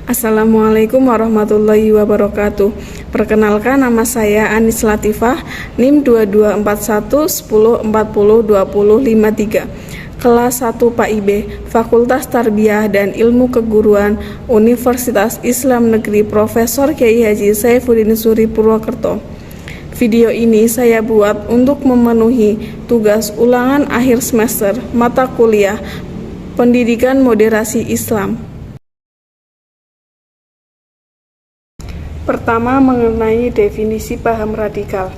Assalamualaikum warahmatullahi wabarakatuh. Perkenalkan, nama saya Anis Latifah, NIM 224110402053, kelas 1 PAIB, Fakultas Tarbiyah dan Ilmu Keguruan, Universitas Islam Negeri Profesor Kyai Haji Saifuddin Suri Purwokerto. Video ini saya buat untuk memenuhi tugas ulangan akhir semester mata kuliah Pendidikan Moderasi Islam. Pertama, mengenai definisi paham radikal.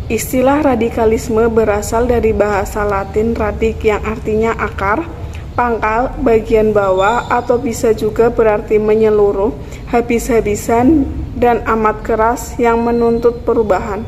Istilah radikalisme berasal dari bahasa Latin radik yang artinya akar, pangkal, bagian bawah, atau bisa juga berarti menyeluruh, habis-habisan, dan amat keras yang menuntut perubahan.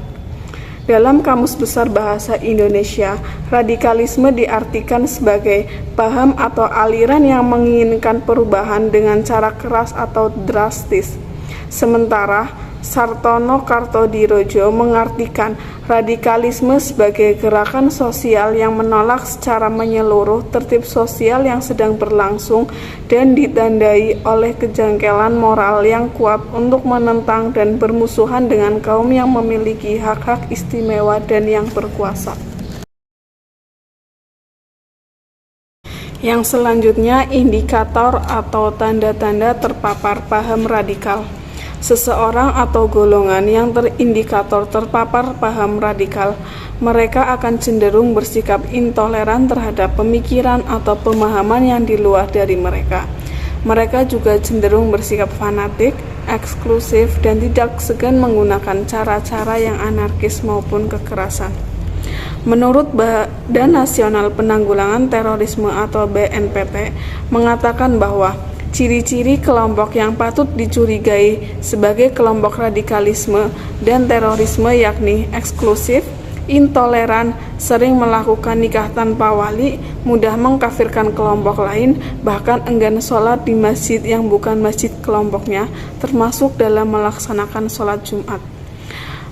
Dalam Kamus Besar Bahasa Indonesia, radikalisme diartikan sebagai paham atau aliran yang menginginkan perubahan dengan cara keras atau drastis. Sementara Sartono Kartodirojo mengartikan radikalisme sebagai gerakan sosial yang menolak secara menyeluruh tertib sosial yang sedang berlangsung dan ditandai oleh kejanggalan moral yang kuat untuk menentang dan bermusuhan dengan kaum yang memiliki hak-hak istimewa dan yang berkuasa. Yang selanjutnya, indikator atau tanda-tanda terpapar paham radikal. Seseorang atau golongan yang terindikator terpapar paham radikal, mereka akan cenderung bersikap intoleran terhadap pemikiran atau pemahaman yang di luar dari mereka. Mereka juga cenderung bersikap fanatik, eksklusif, dan tidak segan menggunakan cara-cara yang anarkis maupun kekerasan. Menurut Badan Nasional Penanggulangan Terorisme atau BNPT mengatakan bahwa ciri-ciri kelompok yang patut dicurigai sebagai kelompok radikalisme dan terorisme yakni eksklusif, intoleran, sering melakukan nikah tanpa wali, mudah mengkafirkan kelompok lain, bahkan enggan sholat di masjid yang bukan masjid kelompoknya, termasuk dalam melaksanakan sholat Jumat.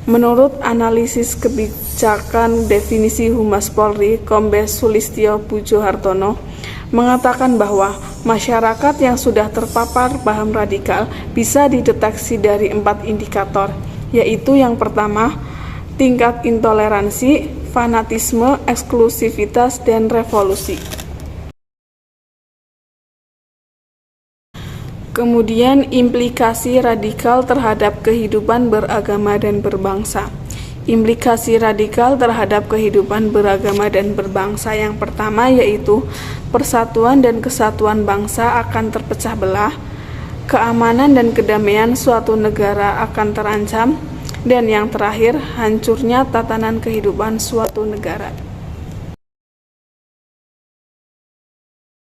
Menurut analisis kebijakan definisi Humas Polri, Kombes Sulistyo Pujohartono mengatakan bahwa masyarakat yang sudah terpapar paham radikal bisa dideteksi dari 4 indikator, yaitu yang pertama, tingkat intoleransi, fanatisme, eksklusivitas, dan revolusi. Kemudian, implikasi radikal terhadap kehidupan beragama dan berbangsa. Implikasi radikal terhadap kehidupan beragama dan berbangsa yang pertama yaitu persatuan dan kesatuan bangsa akan terpecah belah, keamanan dan kedamaian suatu negara akan terancam, dan yang terakhir, hancurnya tatanan kehidupan suatu negara.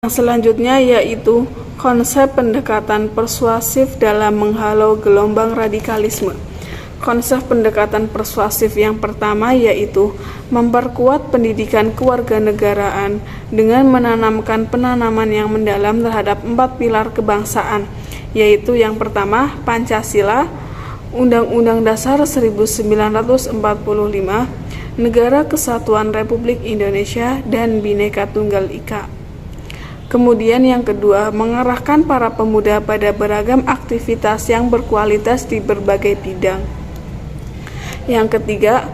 Yang selanjutnya yaitu konsep pendekatan persuasif dalam menghalau gelombang radikalisme. Konsep pendekatan persuasif yang pertama yaitu memperkuat pendidikan kewarganegaraan dengan menanamkan penanaman yang mendalam terhadap 4 pilar kebangsaan, yaitu yang pertama Pancasila, Undang-Undang Dasar 1945, Negara Kesatuan Republik Indonesia, dan Bhinneka Tunggal Ika. Kemudian yang kedua, mengarahkan para pemuda pada beragam aktivitas yang berkualitas di berbagai bidang. Yang ketiga,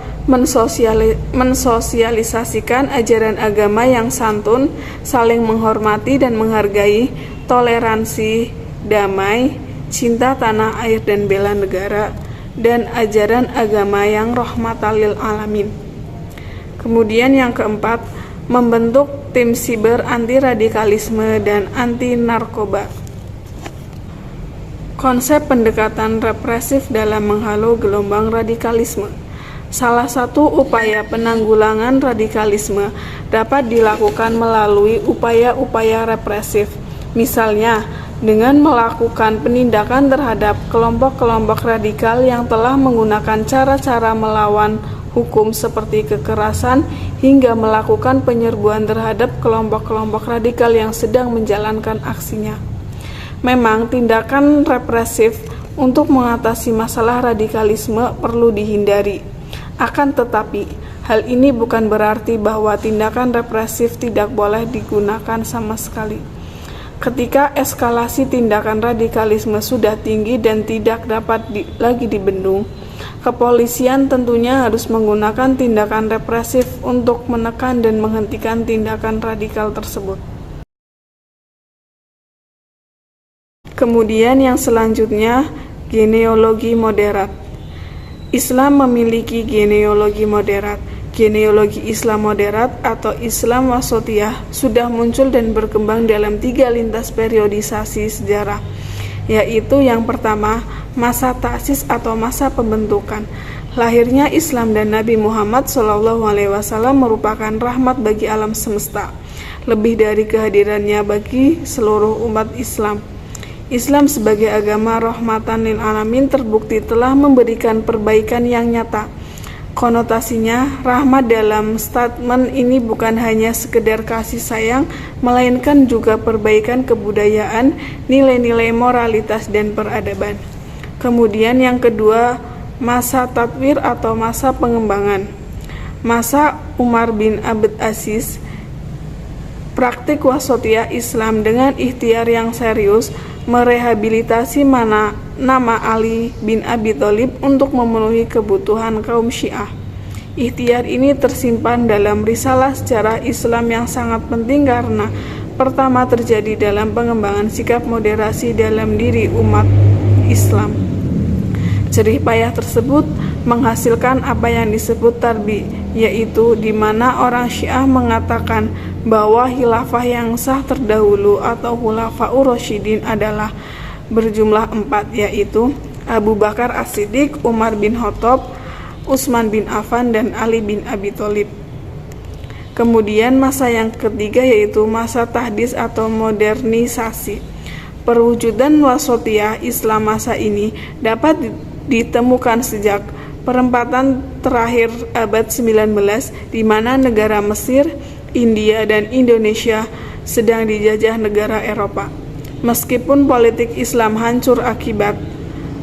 mensosialisasikan ajaran agama yang santun, saling menghormati dan menghargai, toleransi, damai, cinta tanah air dan bela negara, dan ajaran agama yang rahmatan lil alamin. Kemudian yang keempat, membentuk tim siber anti radikalisme dan anti narkoba. Konsep pendekatan represif dalam menghalau gelombang radikalisme. Salah satu upaya penanggulangan radikalisme dapat dilakukan melalui upaya-upaya represif, misalnya dengan melakukan penindakan terhadap kelompok-kelompok radikal yang telah menggunakan cara-cara melawan hukum seperti kekerasan hingga melakukan penyerbuan terhadap kelompok-kelompok radikal yang sedang menjalankan aksinya. Memang tindakan represif untuk mengatasi masalah radikalisme perlu dihindari. Akan tetapi, hal ini bukan berarti bahwa tindakan represif tidak boleh digunakan sama sekali. Ketika eskalasi tindakan radikalisme sudah tinggi dan tidak dapat lagi dibendung, kepolisian tentunya harus menggunakan tindakan represif untuk menekan dan menghentikan tindakan radikal tersebut. Kemudian yang selanjutnya, genealogi moderat. Islam memiliki genealogi moderat. Genealogi Islam moderat atau Islam wasatiyah sudah muncul dan berkembang dalam 3 lintas periodisasi sejarah, yaitu yang pertama, masa ta'sis atau masa pembentukan. Lahirnya Islam dan Nabi Muhammad SAW merupakan rahmat bagi alam semesta, lebih dari kehadirannya bagi seluruh umat Islam. Islam sebagai agama rahmatan lil alamin terbukti telah memberikan perbaikan yang nyata. Konotasinya, rahmat dalam statement ini bukan hanya sekedar kasih sayang, melainkan juga perbaikan kebudayaan, nilai-nilai moralitas dan peradaban. Kemudian yang kedua, masa tatwir atau masa pengembangan. Masa Umar bin Abdul Aziz, praktik wasatiyah Islam dengan ikhtiar yang serius merehabilitasi nama Ali bin Abi Thalib untuk memenuhi kebutuhan kaum Syiah. Ikhtiar ini tersimpan dalam risalah sejarah Islam yang sangat penting karena pertama terjadi dalam pengembangan sikap moderasi dalam diri umat Islam. Jerih payah tersebut menghasilkan apa yang disebut tarbi, yaitu di mana orang Syiah mengatakan bahwa khilafah yang sah terdahulu atau khulafaur rasyidin adalah berjumlah 4, yaitu Abu Bakar As-Siddiq, Umar bin Khattab, Utsman bin Affan, dan Ali bin Abi Thalib. Kemudian masa yang ketiga yaitu masa tahdits atau modernisasi. Perwujudan wasatiyah Islam masa ini dapat ditemukan sejak perempatan terakhir abad 19 di mana negara Mesir, India, dan Indonesia sedang dijajah negara Eropa. Meskipun politik Islam hancur akibat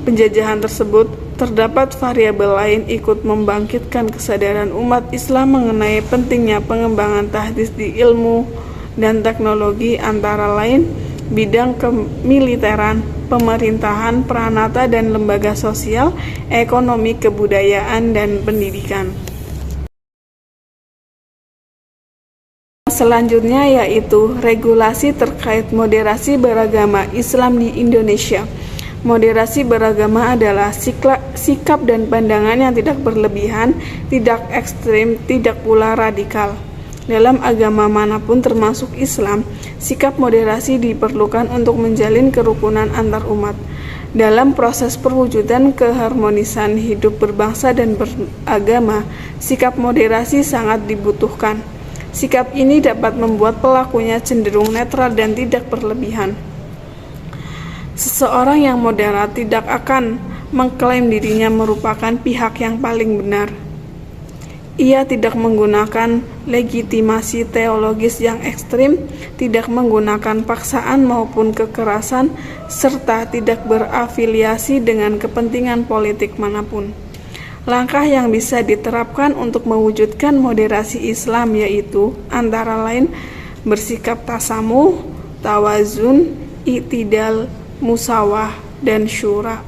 penjajahan tersebut, terdapat variabel lain ikut membangkitkan kesadaran umat Islam mengenai pentingnya pengembangan tahdits di ilmu dan teknologi, antara lain bidang kemiliteran, pemerintahan, peranata dan lembaga sosial, ekonomi, kebudayaan, dan pendidikan. Selanjutnya yaitu regulasi terkait moderasi beragama Islam di Indonesia. Moderasi beragama adalah sikap dan pandangan yang tidak berlebihan, tidak ekstrim, tidak pula radikal. Dalam agama manapun termasuk Islam, sikap moderasi diperlukan untuk menjalin kerukunan antar umat. Dalam proses perwujudan keharmonisan hidup berbangsa dan beragama, sikap moderasi sangat dibutuhkan. Sikap ini dapat membuat pelakunya cenderung netral dan tidak berlebihan. Seseorang yang moderat tidak akan mengklaim dirinya merupakan pihak yang paling benar. Ia tidak menggunakan legitimasi teologis yang ekstrim, tidak menggunakan paksaan maupun kekerasan, serta tidak berafiliasi dengan kepentingan politik manapun. Langkah yang bisa diterapkan untuk mewujudkan moderasi Islam yaitu antara lain bersikap tasamuh, tawazun, i'tidal, musawah, dan syura.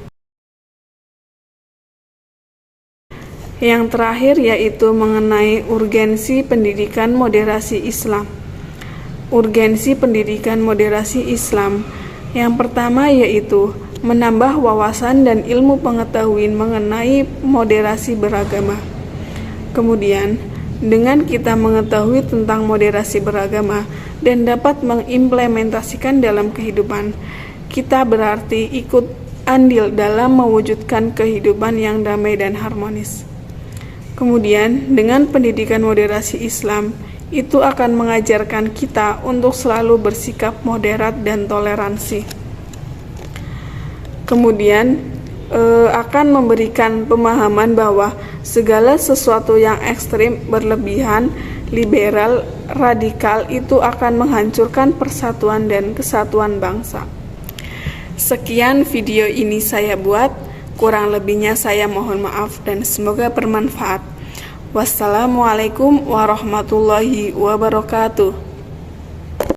Yang terakhir yaitu mengenai urgensi pendidikan moderasi Islam. Urgensi pendidikan moderasi Islam yang pertama yaitu menambah wawasan dan ilmu pengetahuan mengenai moderasi beragama. Kemudian, dengan kita mengetahui tentang moderasi beragama dan dapat mengimplementasikan dalam kehidupan, kita berarti ikut andil dalam mewujudkan kehidupan yang damai dan harmonis. Kemudian, dengan pendidikan moderasi Islam, itu akan mengajarkan kita untuk selalu bersikap moderat dan toleransi. Kemudian, akan memberikan pemahaman bahwa segala sesuatu yang ekstrim, berlebihan, liberal, radikal itu akan menghancurkan persatuan dan kesatuan bangsa. Sekian video ini saya buat. Kurang lebihnya saya mohon maaf dan semoga bermanfaat. Wassalamualaikum warahmatullahi wabarakatuh.